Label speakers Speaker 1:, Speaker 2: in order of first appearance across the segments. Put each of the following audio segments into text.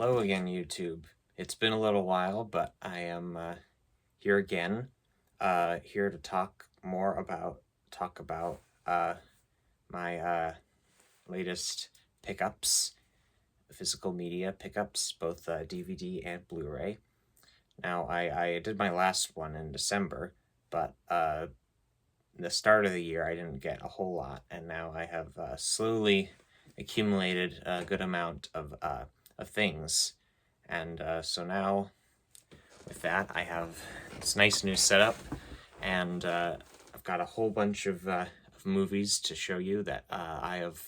Speaker 1: Hello again, YouTube. It's been a little while, but I am here again, here to talk about my latest pickups, physical media pickups, both DVD and Blu-ray. Now, I did my last one in December, but the start of the year I didn't get a whole lot, and now I have slowly accumulated a good amount of things. And so now, with that, I have this nice new setup, and I've got a whole bunch of movies to show you that I have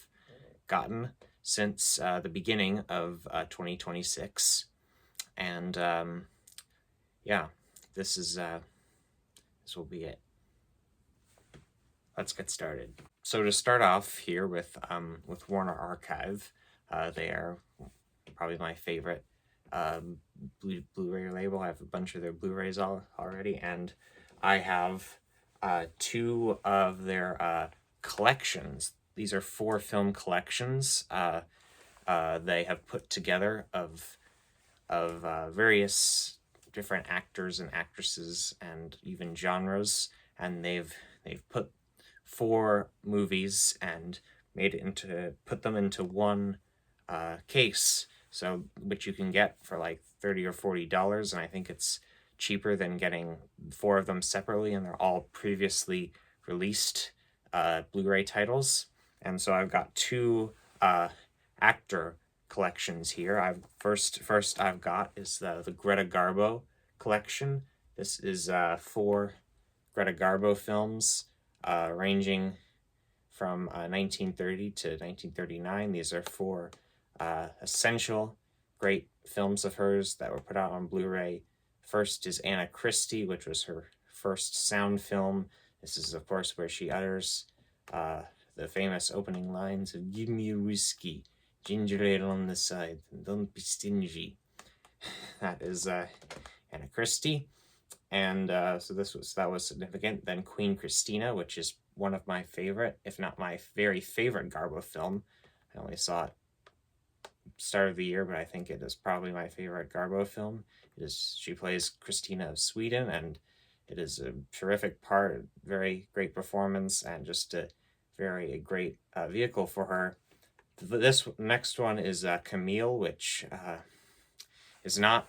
Speaker 1: gotten since the beginning of 2026. And yeah, this will be it. Let's get started. So to start off here with Warner Archive, they are probably my favorite Blu-ray label. I have a bunch of their Blu-rays already, and I have two of their collections. These are 4 film collections they have put together of various different actors and actresses and even genres, and they've put 4 movies and put them into one case, so which you can get for like $30 or $40, and I think it's cheaper than getting 4 of them separately, and they're all previously released Blu-ray titles. And so I've got 2 actor collections here. First I've got is the Greta Garbo collection. This is 4 Greta Garbo films, ranging from 1930 to 1939. These are 4 essential great films of hers that were put out on Blu-ray. First is Anna Christie, which was her first sound film. This is, of course, where she utters the famous opening lines of "Give me a whiskey, ginger ale on the side, and don't be stingy." That is Anna Christie. And so that was significant. Then Queen Christina, which is one of my favorite, if not my very favorite Garbo film. I only saw it start of the year, but I think it is probably my favorite Garbo film. She plays Christina of Sweden, and it is a terrific part, very great performance, and just a very great vehicle for her. This next one is Camille, which is not,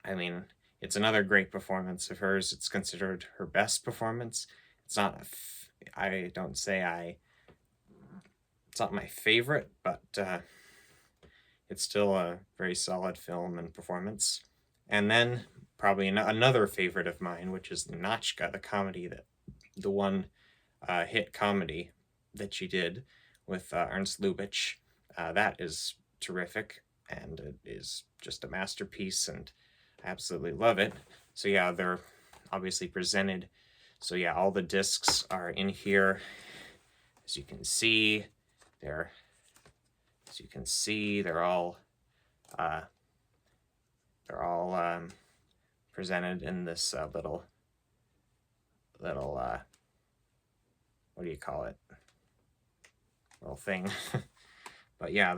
Speaker 1: I mean, it's another great performance of hers. It's considered her best performance. It's not, it's not my favorite, but it's still a very solid film and performance. And then probably another favorite of mine, which is Nachka, the comedy, the one hit comedy that she did with Ernst Lubitsch. That is terrific, and it is just a masterpiece, and I absolutely love it. So yeah, they're obviously presented. So yeah, all the discs are in here. As you can see, they're all presented in this little what do you call it? Little thing. But yeah,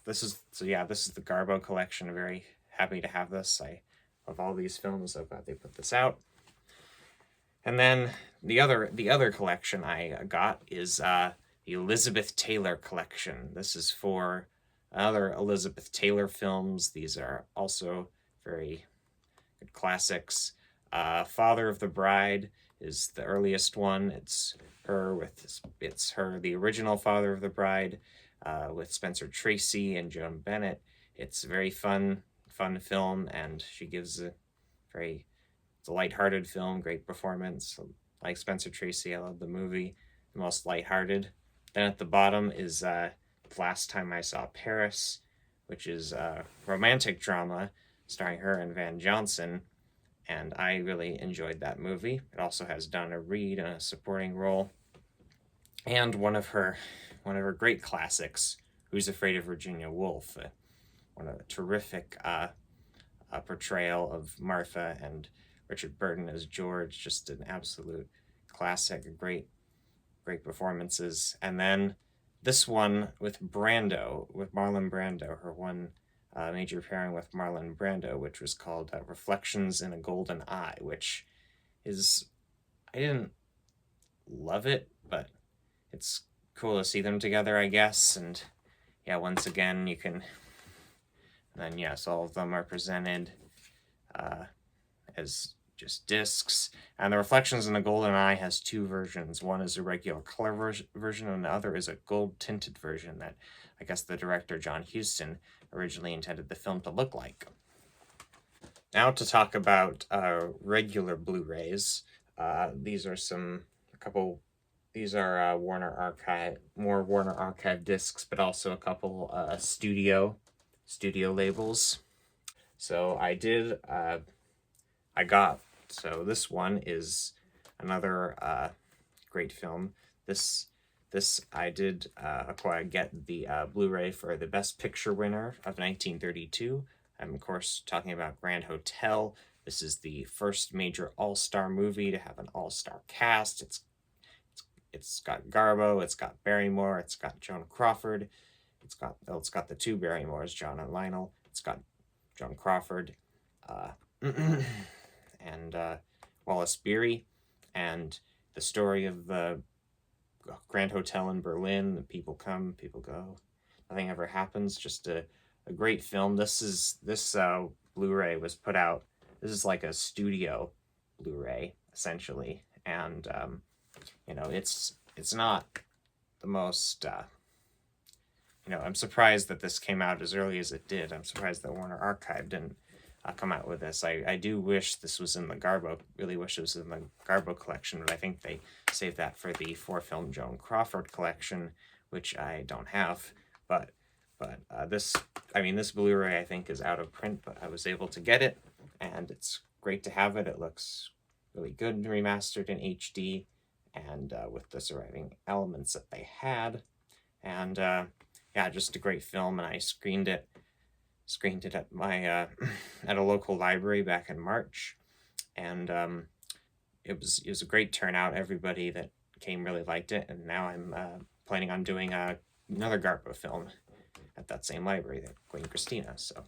Speaker 1: this is the Garbo collection. I'm very happy to have this. I love all these films. I'm glad they put this out. And then the other collection I got is the Elizabeth Taylor collection. This is for other Elizabeth Taylor films. These are also very good classics. Father of the Bride is the earliest one. It's the original Father of the Bride with Spencer Tracy and Joan Bennett. It's a very fun film, and she gives it's a lighthearted film, great performance. Like Spencer Tracy, I love the movie, the most lighthearted. Then at the bottom is Last Time I Saw Paris, which is a romantic drama starring her and Van Johnson, and I really enjoyed that movie. It also has Donna Reed in a supporting role, and one of her great classics, Who's Afraid of Virginia Woolf, one of a terrific portrayal of Martha, and Richard Burton as George, just an absolute classic, great performances. And then this one with Marlon Brando, her one major pairing with Marlon Brando, which was called Reflections in a Golden Eye, which is, I didn't love it, but it's cool to see them together, I guess. And yeah, once again, you can, then yes, all of them are presented as just discs. And the Reflections in the Golden Eye has two versions. One is a regular color version, and the other is a gold-tinted version that I guess the director, John Huston, originally intended the film to look like. Now to talk about regular Blu-rays. These are these are Warner Archive discs, but also a couple studio labels. So so this one is another great film. This I did get the Blu-ray for the Best Picture winner of 1932. I'm of course talking about Grand Hotel. This is the first major all-star movie to have an all-star cast. It's got Garbo, it's got Barrymore, it's got Joan Crawford, it's got the two Barrymores, John and Lionel. It's got Joan Crawford, and Wallace Beery, and the story of the Grand Hotel in Berlin. The people come, people go, nothing ever happens. Just a great film. This Blu-ray was put out. This is like a studio Blu-ray essentially, and it's not the most. I'm surprised that this came out as early as it did. I'm surprised that Warner Archive didn't come out with this. I do wish this was in the Garbo. Really wish it was in the Garbo collection, but I think they saved that for the 4-film Joan Crawford collection, which I don't have. But this Blu-ray I think is out of print, but I was able to get it, and it's great to have it. It looks really good remastered in HD, and with the surviving elements that they had, and yeah, just a great film. And I screened it at my at a local library back in March, and it was a great turnout. Everybody that came really liked it, and now I'm planning on doing another Garbo film at that same library, the Queen Christina. So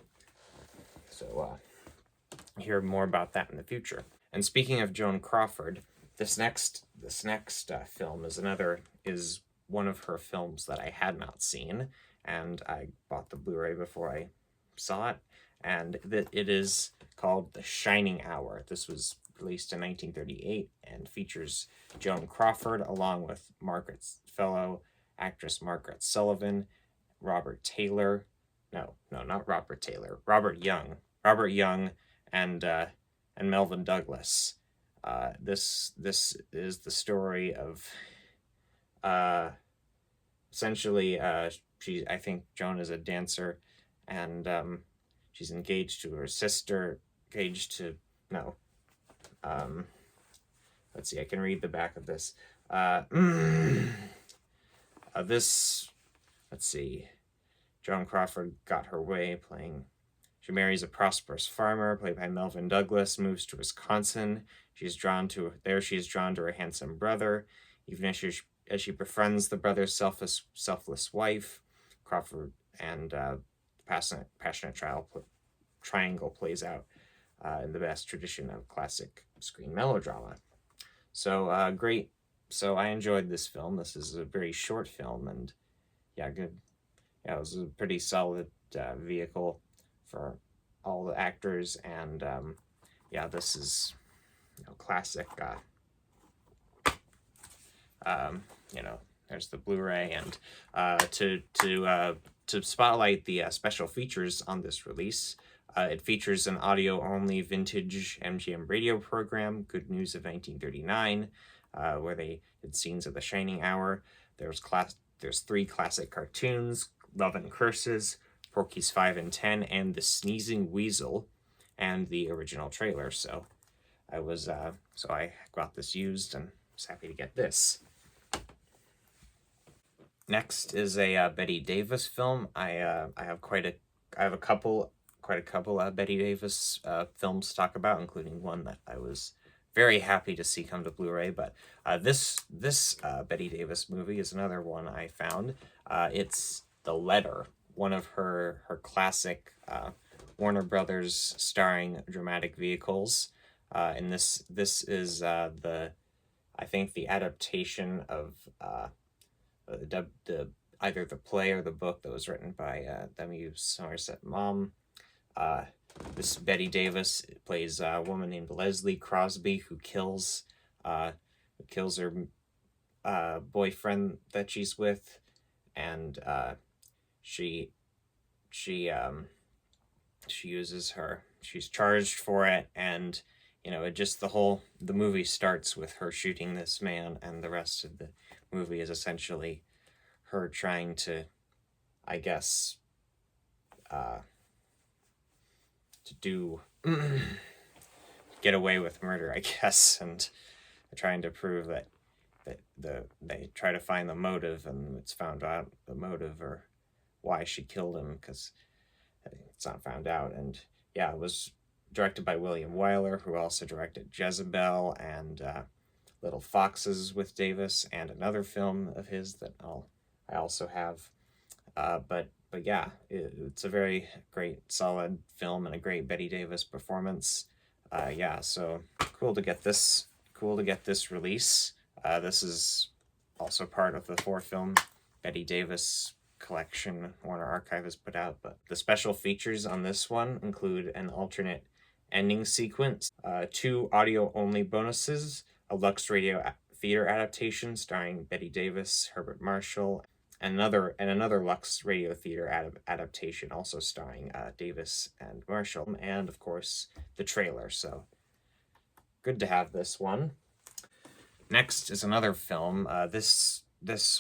Speaker 1: hear more about that in the future. And speaking of Joan Crawford, this next film is one of her films that I had not seen, and I bought the Blu-ray before I saw it, and it is called The Shining Hour. This was released in 1938 and features Joan Crawford along with Margaret's fellow actress Margaret Sullivan, Robert Young, and Melvyn Douglas. This is the story of essentially I think Joan is a dancer, and she's engaged to her sister. Let's see, I can read the back of this. Let's see. Joan Crawford got her way playing. She marries a prosperous farmer, played by Melvyn Douglas, moves to Wisconsin. She is drawn to her handsome brother, even as she befriends the brother's selfless wife. Crawford and passionate triangle plays out in the best tradition of classic screen melodrama. So great. So I enjoyed this film. This is a very short film, and yeah, good. Yeah, it was a pretty solid vehicle for all the actors, and yeah, this is classic. There's the Blu-ray, and to spotlight the special features on this release, it features an audio-only vintage MGM radio program, Good News of 1939, where they did scenes of The Shining Hour. There's 3 classic cartoons, Love and Curses, Porky's 5 and 10, and The Sneezing Weasel, and the original trailer. So I got this used, and was happy to get this. Next is a Bette Davis film. I have quite a couple Bette Davis films to talk about, including one that I was very happy to see come to Blu-ray. But this Bette Davis movie is another one I found. It's The Letter, one of her classic Warner Brothers starring dramatic vehicles. And this is I think the adaptation of the either the play or the book that was written by W. Somerset Maugham. This Bette Davis plays a woman named Leslie Crosby who kills her boyfriend that she's with, and she uses her. She's charged for it, and it just the movie starts with her shooting this man, and the rest of the movie is essentially her trying to, I guess, to do get away with murder, I guess, and trying to prove that they try to find the motive, and it's found out the motive or why she killed him, because it's not found out. And yeah, it was directed by William Wyler, who also directed Jezebel and Little Foxes with Davis, and another film of his that I also have. But yeah, it's a very great, solid film and a great Bette Davis performance. Yeah, so cool to get this release. This is also part of the 4-film Bette Davis collection Warner Archive has put out. But the special features on this one include an alternate ending sequence, 2 audio-only bonuses, a Lux Radio Theater adaptation starring Bette Davis, Herbert Marshall, and another Lux Radio Theater adaptation also starring Davis and Marshall, and of course the trailer. So good to have this one. Next is another film. This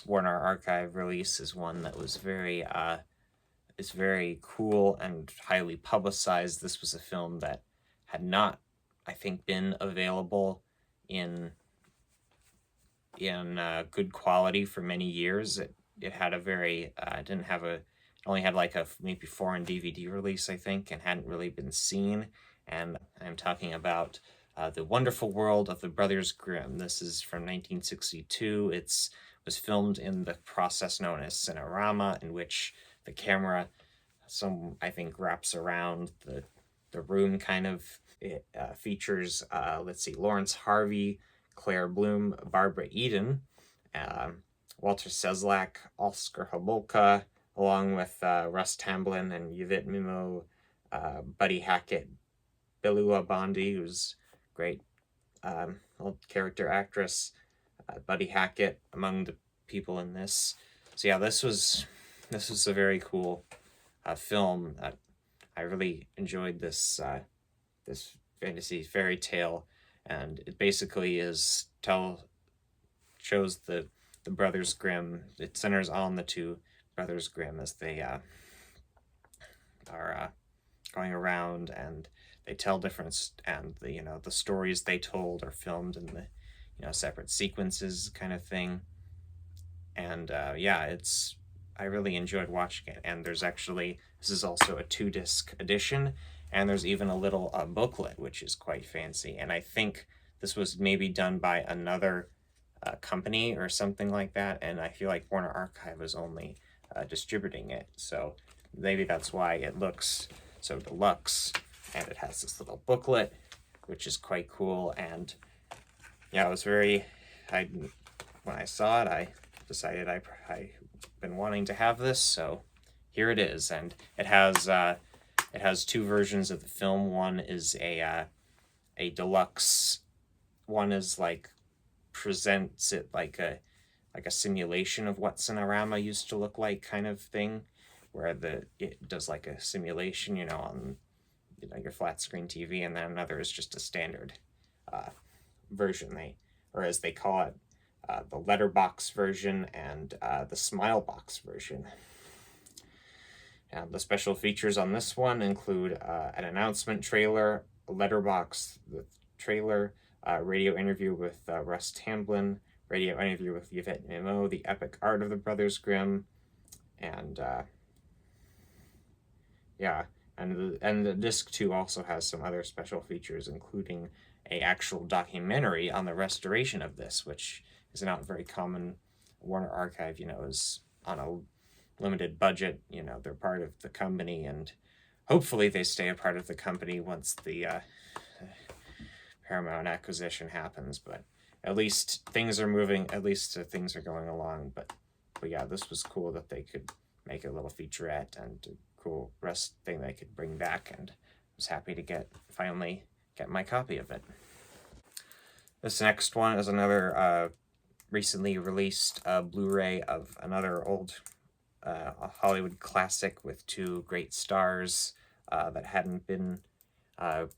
Speaker 1: Warner Archive release is one that was very cool and highly publicized. This was a film that had not, I think, been available in good quality for many years. It had a very only had like a maybe foreign DVD release, I think, and hadn't really been seen. And I'm talking about The Wonderful World of the Brothers Grimm. This is from 1962. It was filmed in the process known as Cinerama, in which the camera, I think, wraps around the room kind of. It features, Lawrence Harvey, Claire Bloom, Barbara Eden, Walter Ceslak, Oscar Homolka, along with Russ Tamblyn and Yvette Mimieux, Buddy Hackett, Bilua Bondi, who's great old character actress, Buddy Hackett among the people in this. So yeah, this was a very cool film. I really enjoyed this fantasy fairy tale, and it basically shows the Brothers Grimm. It centers on the 2 Brothers Grimm as they are going around, and they tell different, and the stories they told are filmed in the separate sequences kind of thing. And yeah, I really enjoyed watching it. And this is also a 2-disc edition, and there's even a little booklet, which is quite fancy. And I think this was maybe done by another company or something like that, and I feel like Warner Archive is only distributing it, so maybe that's why it looks so deluxe. And it has this little booklet, which is quite cool. And yeah, when I saw it, I decided I've been wanting to have this, so here it is. And it has 2 versions of the film. One is a deluxe. One is like presents it like a simulation of what Cinerama used to look like, kind of thing, where it does like a simulation, on your flat screen TV, and then another is just a standard version, or as they call it, the letterbox version and the smile box version. And the special features on this one include an announcement trailer, a letterbox, the trailer, radio interview with Russ Tamblyn, radio interview with Yvette Mimieux, the epic art of the Brothers Grimm, and yeah, and the disc 2 also has some other special features, including a actual documentary on the restoration of this, which is not very common. Warner Archive, is on a limited budget. You know, they're part of the company, and hopefully they stay a part of the company once the Paramount acquisition happens. But at least things are moving. At least things are going along. But yeah, this was cool that they could make a little featurette and a cool rest thing they could bring back. And I was happy to finally get my copy of it. This next one is another recently released Blu-ray of another old Hollywood classic with two great stars that hadn't been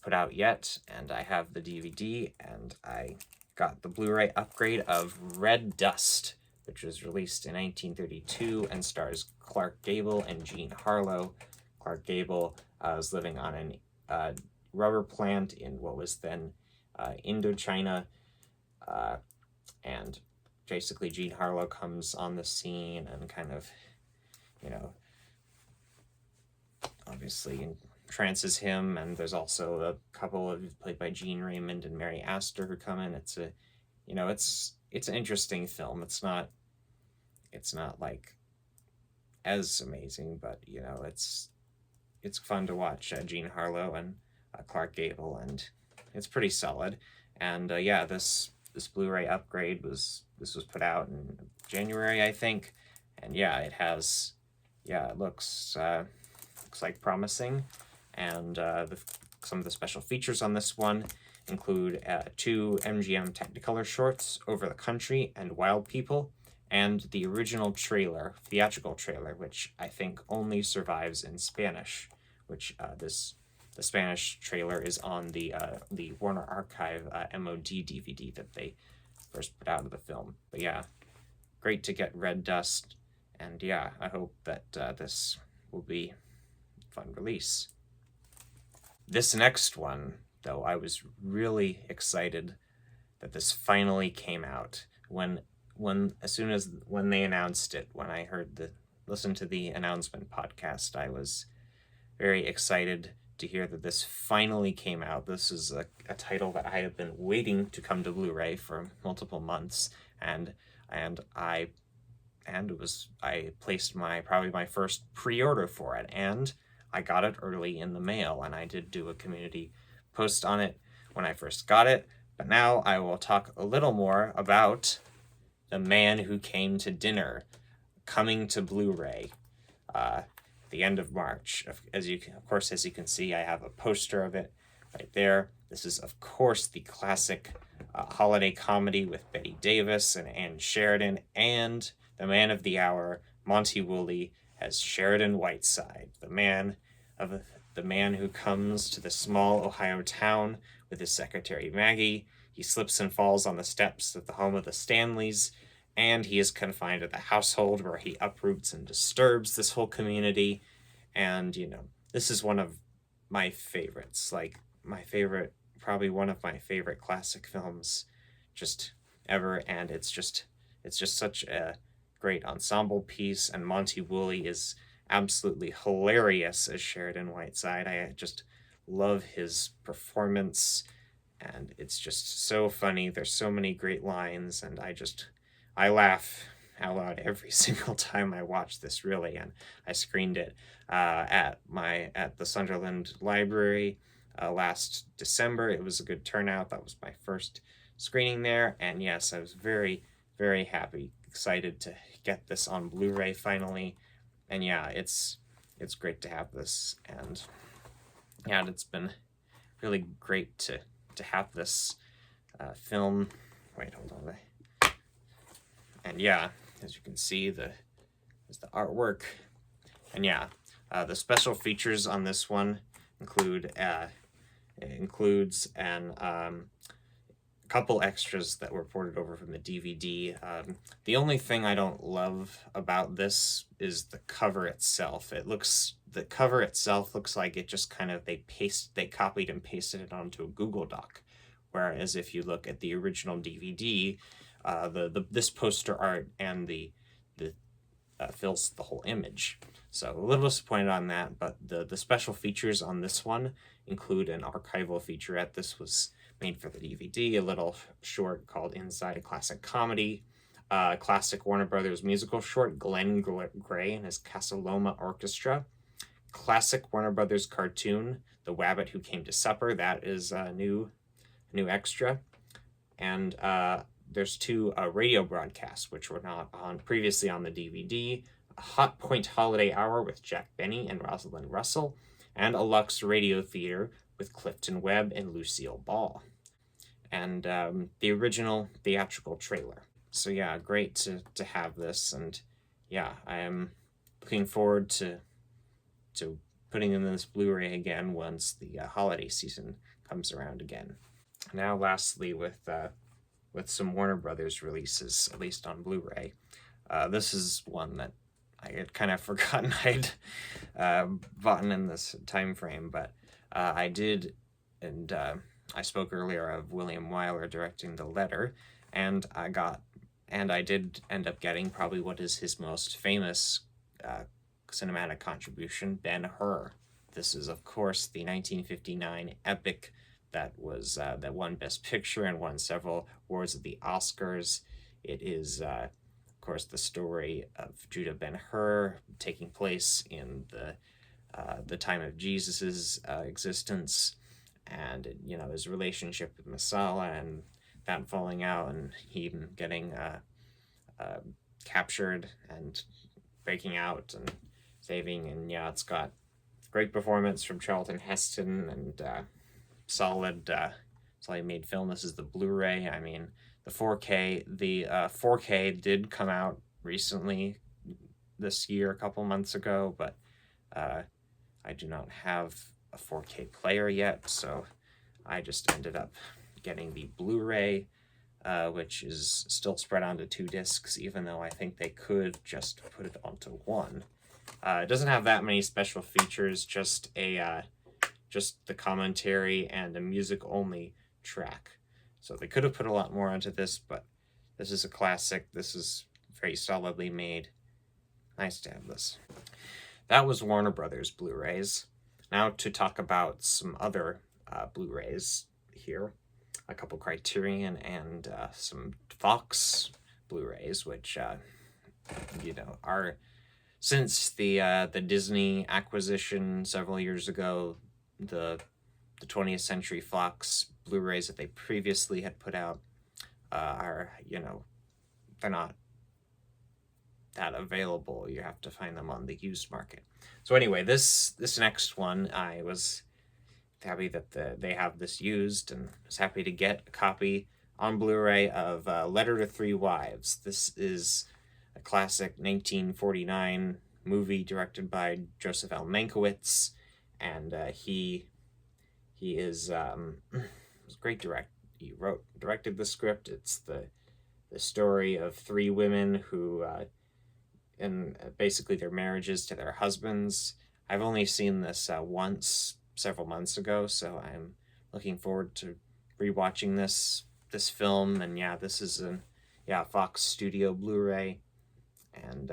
Speaker 1: put out yet, and I have the DVD, and I got the Blu-ray upgrade of Red Dust, which was released in 1932 and stars Clark Gable and Jean Harlow. Clark Gable was living on a rubber plant in what was then Indochina, and basically Jean Harlow comes on the scene and kind of, you know, obviously entrances him, and there's also a couple of played by Gene Raymond and Mary Astor who come in. It's a, you know, it's an interesting film. It's not like as amazing, but you know, it's fun to watch Jean Harlow and Clark Gable, and it's pretty solid. And yeah, this Blu-ray upgrade was put out in January, I think, and yeah, it has, yeah, it looks like promising, and some of the special features on this one include 2 MGM Technicolor shorts, Over the Country and Wild People, and the original trailer, theatrical trailer, which I think only survives in Spanish, which the Spanish trailer is on the Warner Archive MOD DVD that they first put out of the film. But yeah, great to get Red Dust, and yeah, I hope that this will be a fun release. This next one, though, I was really excited that this finally came out. When they announced it, when I listened to the announcement podcast, I was very excited to hear that this finally came out. This is a title that I have been waiting to come to Blu-ray for multiple months, and I placed probably my first pre-order for it, and I got it early in the mail, and I did do a community post on it when I first got it. But now I will talk a little more about The Man Who Came to Dinner, coming to Blu-ray the end of March. As you can see, I have a poster of it right there. This is, of course, the classic holiday comedy with Bette Davis and Ann Sheridan, and the man of the hour, Monty Woolley, as Sheridan Whiteside, the man who comes to the small Ohio town with his secretary Maggie. He slips and falls on the steps of the home of the Stanleys, and he is confined to the household where he uproots and disturbs this whole community. And, you know, this is one of my favorites, probably one of my favorite classic films just ever, and it's just such a great ensemble piece, and Monty Woolley is absolutely hilarious as Sheridan Whiteside. I just love his performance, and it's just so funny. There's so many great lines, and I laugh out loud every single time I watch this, really. And I screened it at the Sunderland Library last December. It was a good turnout. That was my first screening there, and yes, I was very, very happy, excited to get this on Blu-ray finally. And yeah, it's great to have this, and yeah, it's been really great to have this film. Wait, hold on. And yeah, as you can see, there's the artwork, and yeah, the special features on this one includes an couple extras that were ported over from the DVD. The only thing I don't love about this is the cover itself. The cover itself looks like it just kind of they copied and pasted it onto a Google Doc. Whereas if you look at the original DVD, this poster art and the fills the whole image. So a little disappointed on that, but the special features on this one include an archival featurette. This was made for the DVD, a little short called Inside a Classic Comedy, classic Warner Brothers musical short, Glenn Gray and his Casa Loma Orchestra. Classic Warner Brothers cartoon, The Wabbit Who Came to Supper. That is a new extra. And there's 2 radio broadcasts, which were not on previously on the DVD. A Hot Point Holiday Hour with Jack Benny and Rosalind Russell, and a Lux Radio Theater with Clifton Webb and Lucille Ball. And the original theatrical trailer. So yeah, great to have this, and yeah, I am looking forward to putting in this Blu-ray again once the holiday season comes around again. Now, lastly, with some Warner Brothers releases, at least on Blu-ray, this is one that I had kind of forgotten I'd bought in this time frame, but I did, and I spoke earlier of William Wyler directing The Letter, and I did end up getting probably what is his most famous cinematic contribution, Ben-Hur. This is, of course, the 1959 epic that won Best Picture and won several awards at the Oscars. It is, of course, the story of Judah Ben-Hur taking place in the time of Jesus's existence, and his relationship with Messala and that falling out, and he getting captured and breaking out and saving. And yeah, it's got great performance from Charlton Heston, and solid made film. This is the Blu-ray. I mean, the 4K did come out recently this year, a couple months ago, but I do not have a 4K player yet, so I just ended up getting the Blu-ray, which is still spread onto 2 discs, even though I think they could just put it onto 1. It doesn't have that many special features, just the commentary and a music-only track. So they could have put a lot more onto this, but this is a classic. This is very solidly made. Nice to have this. That was Warner Brothers Blu-rays. Now to talk about some other Blu-rays here. A couple Criterion and some Fox Blu-rays, which are, since the Disney acquisition several years ago, the 20th Century Fox Blu-rays that they previously had put out are, they're not that available. You have to find them on the used market. So anyway, this next one, I was happy that they have this used, and was happy to get a copy on Blu-ray of Letter to Three Wives. This is a classic 1949 movie directed by Joseph L. Mankiewicz, and he is was a great director. He directed the script. It's the story of 3 women who and basically their marriages to their husbands. I've only seen this once several months ago, so I'm looking forward to rewatching this film. And yeah, this is a Fox Studio Blu-ray, and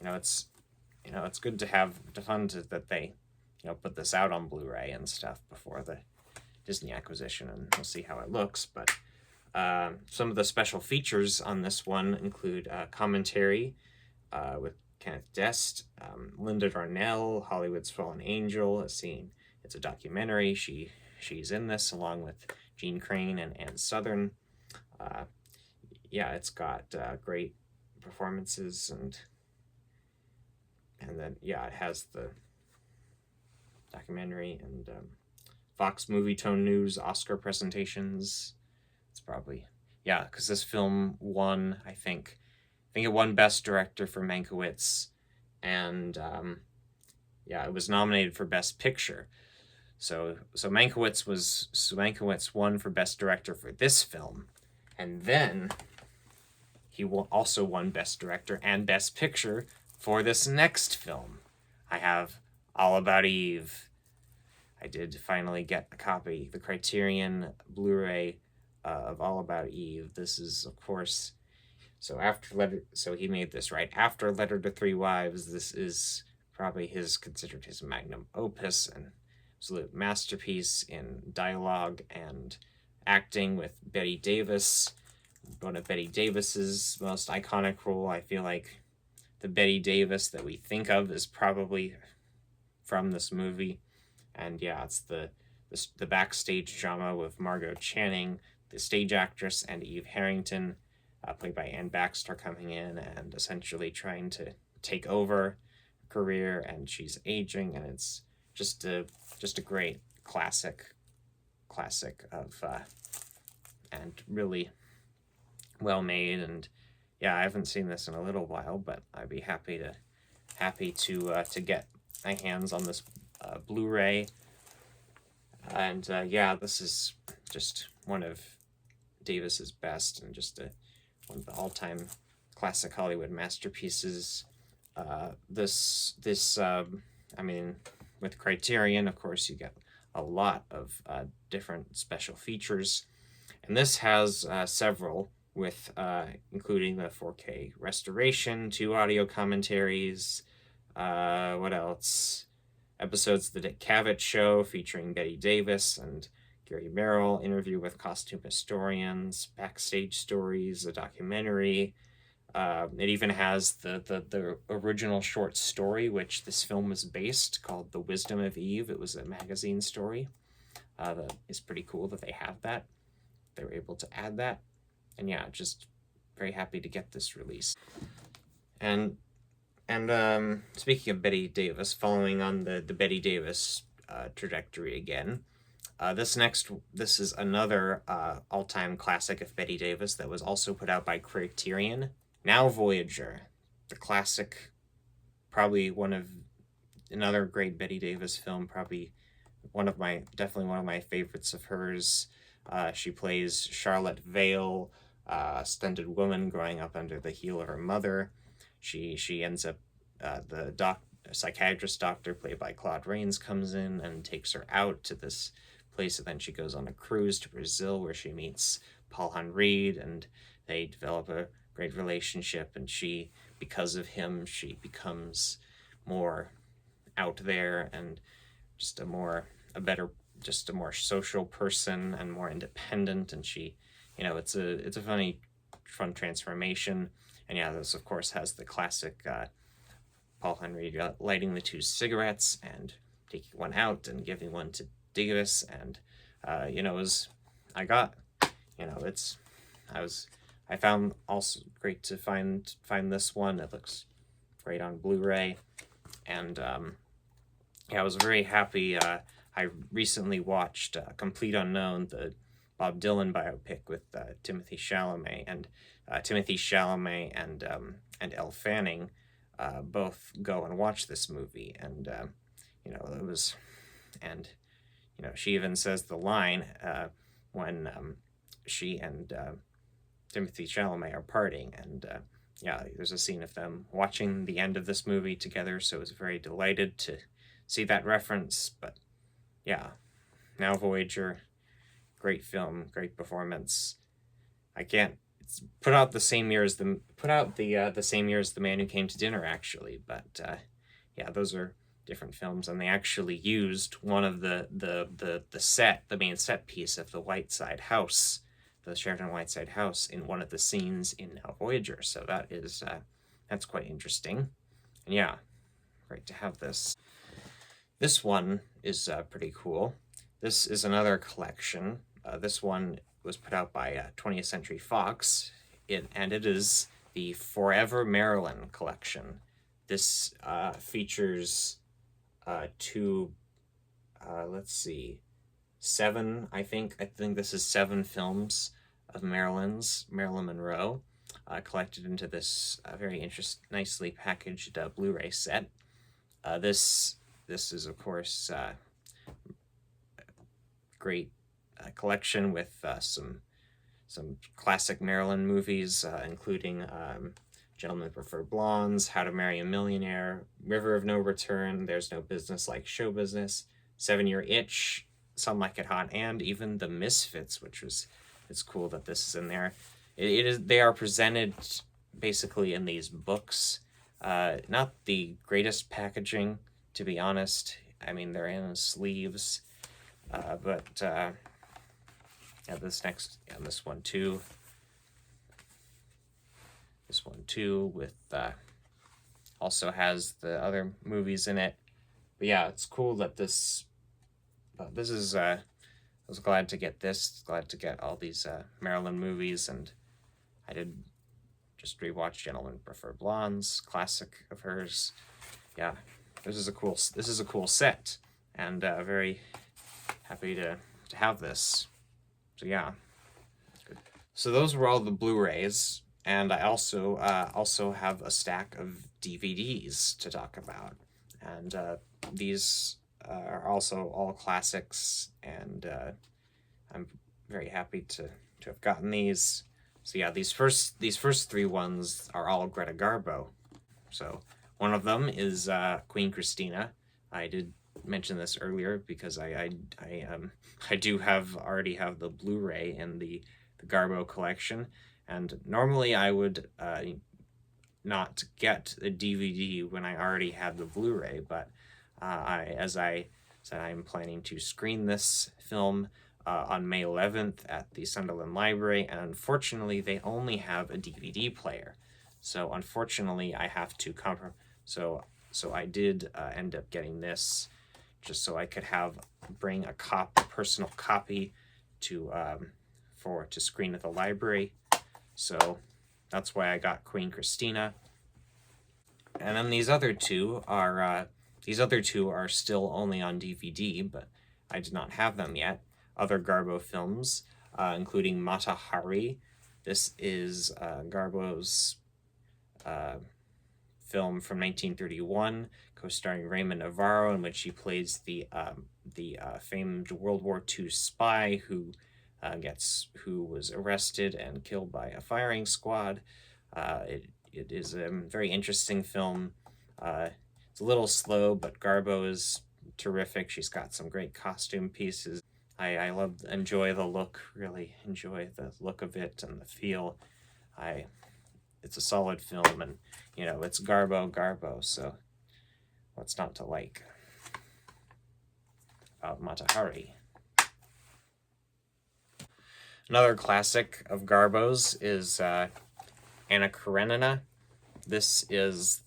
Speaker 1: it's good to have that they put this out on Blu-ray and stuff before the Disney acquisition, and we'll see how it looks. But some of the special features on this one include commentary with Kenneth Dest, Linda Darnell, Hollywood's Fallen Angel. It's a documentary. She's in this along with Gene Crane and Ann Southern. It's got great performances, and then it has the documentary and Fox Movie Tone News Oscar presentations. It's probably because this film won, I think it won Best Director for Mankiewicz, and it was nominated for Best Picture. So Mankiewicz won for Best Director for this film, and then he also won Best Director and Best Picture for this next film. I have All About Eve. I did finally get a copy, the Criterion Blu-ray of All About Eve. This is, of course, so he made this right after Letter to Three Wives. This is probably considered his magnum opus, and absolute masterpiece in dialogue and acting with Bette Davis. One of Bette Davis's most iconic role. I feel like the Bette Davis that we think of is probably from this movie. And yeah, it's the backstage drama with Margot Channing, the stage actress, and Eve Harrington, played by Anne Baxter, coming in and essentially trying to take over her career. And she's aging, and it's just a great classic of and really well made. And yeah, I haven't seen this in a little while, but I'd be happy to get my hands on this Blu-ray. And yeah, this is just one of Davis's best, and just one of the all-time classic Hollywood masterpieces. I mean, with Criterion, of course, you get a lot of different special features, and this has several, with including the 4K restoration, 2 audio commentaries, what else? Episodes of The Dick Cavett Show featuring Bette Davis and Gary Merrill, interview with costume historians, backstage stories, a documentary. It even has the original short story, which this film was based, called The Wisdom of Eve. It was a magazine story. That is pretty cool that they have that. They were able to add that. And yeah, just very happy to get this release. And speaking of Bette Davis, following on the Bette Davis trajectory again, this is another all-time classic of Bette Davis that was also put out by Criterion. Now Voyager, the classic, probably another great Bette Davis film, probably definitely one of my favorites of hers. She plays Charlotte Vale, a stunted woman growing up under the heel of her mother. She ends up, the psychiatrist doctor, played by Claude Rains, comes in and takes her out to this place, and then she goes on a cruise to Brazil where she meets Paul Henreid, and they develop a great relationship, and because of him, she becomes more out there and just a more social person and more independent. And she, it's a fun transformation. And yeah, this of course has the classic Paul Henreid lighting the 2 cigarettes and taking one out and giving one to Davis. And I found also great to find this one. It looks great on Blu-ray. And yeah, I was very happy. I recently watched Complete Unknown, the Bob Dylan biopic with Timothy Chalamet, and Elle Fanning both go and watch this movie. And it was, and she even says the line when she and Timothy Chalamet are parting, and yeah, there's a scene of them watching the end of this movie together, so I was very delighted to see that reference. But yeah, Now Voyager, great film, great performance. It's put out the same year as the same year as The Man Who Came to Dinner, actually. But yeah, those are different films, and they actually used one of the main set piece of the Whiteside house, the Sheraton Whiteside house, in one of the scenes in Now Voyager. So that's quite interesting. And yeah, great to have this. This one is pretty cool. This is another collection. This one was put out by 20th Century Fox, and it is the Forever Marilyn collection. This features seven, I think this is 7 films of Marilyn Monroe, collected into this very nicely packaged Blu-ray set. This is, of course, great collection with some classic Marilyn movies, including Gentlemen Prefer Blondes, How to Marry a Millionaire, River of No Return, There's No Business Like Show Business, 7-Year Itch, Some Like It Hot, and even The Misfits, it's cool that this is in there. They are presented basically in these books. Not the greatest packaging, to be honest. I mean, they're in sleeves, but Yeah, this one too. This one too, with also has the other movies in it. But yeah, it's cool that this is I was glad to get this, glad to get all these Marilyn movies, and I did just rewatch Gentlemen Prefer Blondes, classic of hers. Yeah, this is a cool set, and very happy to have this. So yeah, good. So those were all the Blu-rays, and I also have a stack of DVDs to talk about, and these are also all classics, and I'm very happy to have gotten these. So yeah, these first three ones are all Greta Garbo. So one of them is Queen Christina. I did mention this earlier because I do already have the Blu-ray in the Garbo collection, and normally I would not get a DVD when I already had the Blu-ray, but as I said, I'm planning to screen this film on May 11th at the Sunderland Library, and unfortunately they only have a DVD player. So unfortunately I have to so I did end up getting this just so I could bring a personal copy to screen at the library. So that's why I got Queen Christina. And then these other two are still only on DVD, but I did not have them yet. Other Garbo films, including Mata Hari. This is Garbo's film from 1931, co-starring Raymond Navarro, in which he plays the famed World War II spy who was arrested and killed by a firing squad. It is a very interesting film. It's a little slow, but Garbo is terrific. She's got some great costume pieces. I enjoy the look, really enjoy the look of it and the feel. It's a solid film, and it's Garbo, so what's not to like about Mata Hari? Another classic of Garbo's is Anna Karenina. This is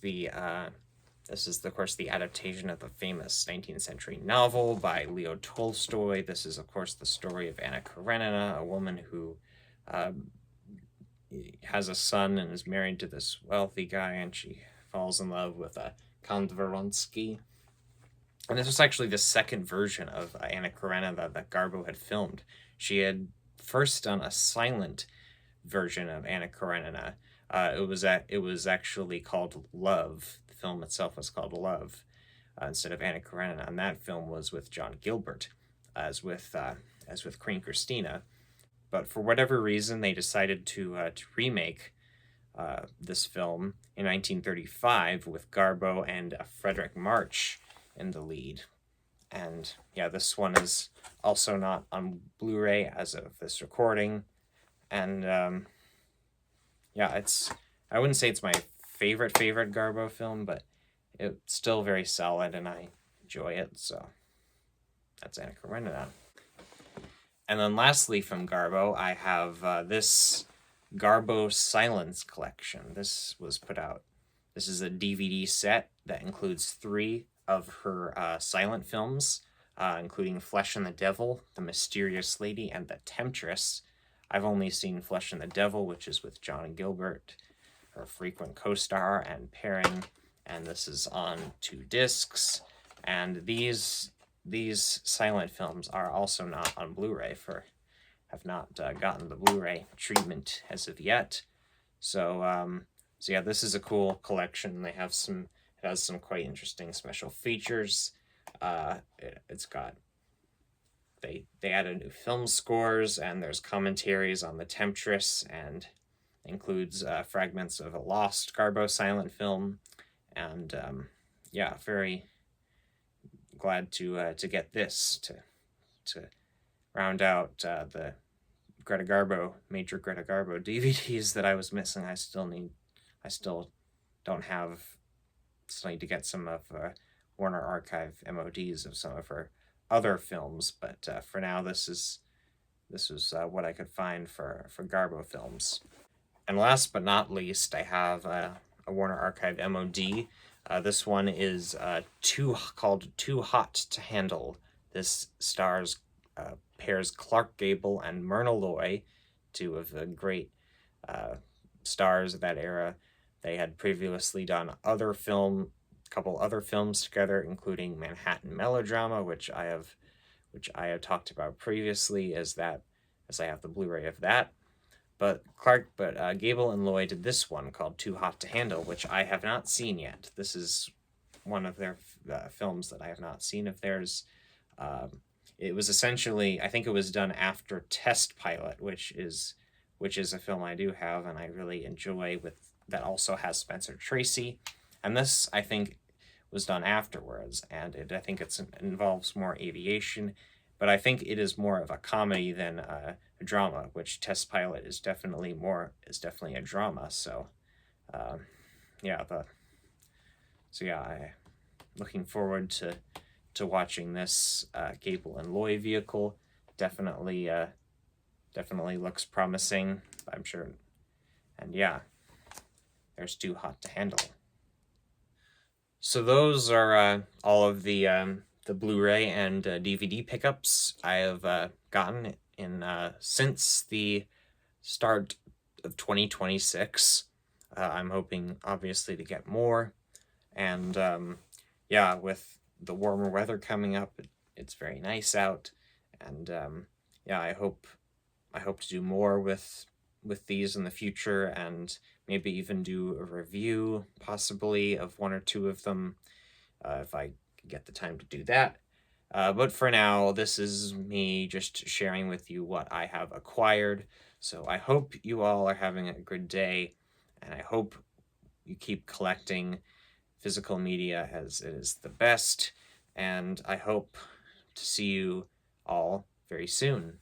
Speaker 1: of course the adaptation of the famous 19th century novel by Leo Tolstoy. This is of course the story of Anna Karenina, a woman who has a son and is married to this wealthy guy, and she falls in love with Count Vronsky. And this was actually the second version of Anna Karenina that Garbo had filmed. She had first done a silent version of Anna Karenina. It was actually called Love. The film itself was called Love instead of Anna Karenina, and that film was with John Gilbert, as with Queen Christina. But for whatever reason, they decided to remake this film in 1935 with Garbo and Frederick March in the lead. And yeah, this one is also not on Blu-ray as of this recording. And yeah, I wouldn't say it's my favorite Garbo film, but it's still very solid and I enjoy it. So that's Anna Karenina. And then lastly from Garbo, I have this Garbo Silence Collection. This was put out. This is a DVD set that includes 3 of her silent films, including Flesh and the Devil, The Mysterious Lady, and The Temptress. I've only seen Flesh and the Devil, which is with John Gilbert, her frequent co-star and pairing, and this is on 2 discs. And these silent films are also not on Blu-ray, have not gotten the Blu-ray treatment as of yet. So yeah, this is a cool collection. It has some quite interesting special features. It's got they added new film scores, and there's commentaries on The Temptress, and includes fragments of a lost Garbo silent film. And yeah, very glad to get this to round out the major Greta Garbo DVDs that I was missing. I still need to get some of Warner Archive MODs of some of her other films, but for now this is this was what I could find for Garbo films. And last but not least, I have a Warner Archive MOD. This one is called Too Hot to Handle. This pairs Clark Gable and Myrna Loy, two of the great stars of that era. They had previously done a couple other films together, including Manhattan Melodrama, which I have talked about previously, as I have the Blu-ray of that. But Gable and Loy did this one called Too Hot to Handle, which I have not seen yet. This is one of their films that I have not seen of theirs. It was essentially, I think it was done after Test Pilot, which is a film I do have and I really enjoy, that also has Spencer Tracy. And this, I think, was done afterwards, and I think it involves more aviation, but I think it is more of a comedy than a drama, which Test Pilot is definitely a drama. So, yeah, I'm looking forward to watching this Gable and Loy vehicle. Definitely looks promising, I'm sure. And yeah, there's Too Hot to Handle. So those are all of the Blu-ray and DVD pickups I have gotten in since the start of 2026. I'm hoping, obviously, to get more. And yeah, with the warmer weather coming up, it's very nice out. And yeah, I hope to do more with these in the future, and maybe even do a review, possibly, of one or two of them, if I get the time to do that. But for now, this is me just sharing with you what I have acquired. So I hope you all are having a good day, and I hope you keep collecting physical media, as it is the best, and I hope to see you all very soon.